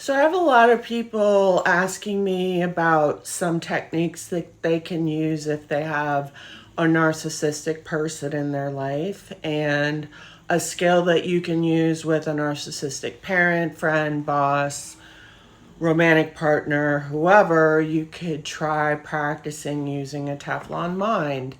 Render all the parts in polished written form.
So I have a lot of people asking me about some techniques that they can use if they have a narcissistic person in their life, and a skill that you can use with a narcissistic parent, friend, boss, romantic partner, whoever. You could try practicing using a Teflon mind.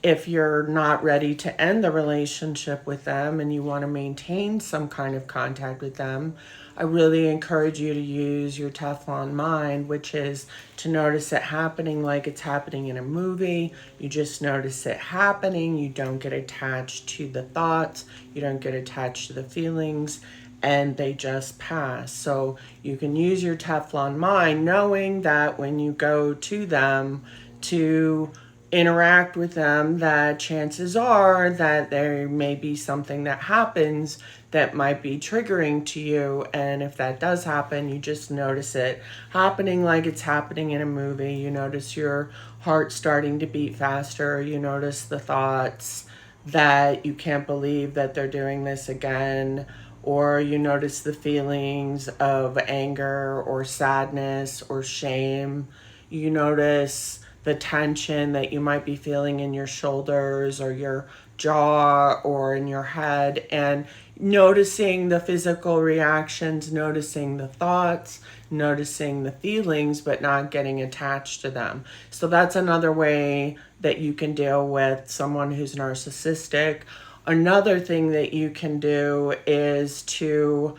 If you're not ready to end the relationship with them and you want to maintain some kind of contact with them, I really encourage you to use your Teflon mind, which is to notice it happening like it's happening in a movie. You just notice it happening. You don't get attached to the thoughts, you don't get attached to the feelings, and they just pass. So you can use your Teflon mind knowing that when you go to them to interact with them, that chances are that there may be something that happens that might be triggering to you. And if that does happen, you just notice it happening like it's happening in a movie. You notice your heart starting to beat faster. You notice the thoughts that you can't believe that they're doing this again, or you notice the feelings of anger or sadness or shame. You notice the tension that you might be feeling in your shoulders or your jaw or in your head, and noticing the physical reactions, noticing the thoughts, noticing the feelings, but not getting attached to them. So that's another way that you can deal with someone who's narcissistic. Another thing that you can do is to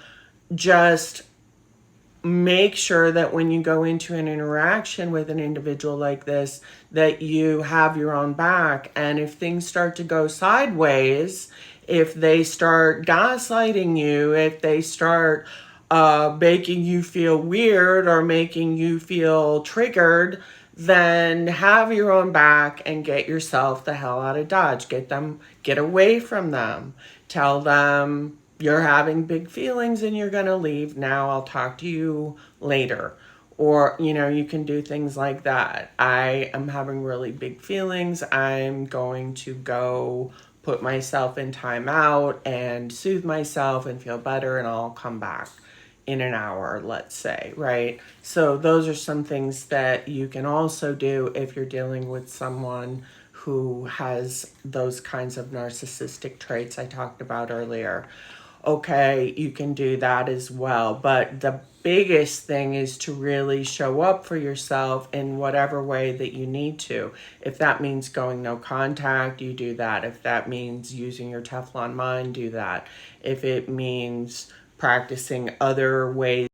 just make sure that when you go into an interaction with an individual like this, that you have your own back. And if things start to go sideways, if they start gaslighting you, if they start making you feel weird or making you feel triggered, then have your own back and get yourself the hell out of Dodge. Get away from them. Tell them you're having big feelings and you're going to leave now. I'll talk to you later. Or, you can do things like that. I am having really big feelings. I'm going to go put myself in timeout and soothe myself and feel better, and I'll come back in an hour, let's say, right? So those are some things that you can also do if you're dealing with someone who has those kinds of narcissistic traits I talked about earlier. Okay, you can do that as well. But the biggest thing is to really show up for yourself in whatever way that you need to. If that means going no contact, you do that. If that means using your Teflon mind, do that. If it means practicing other ways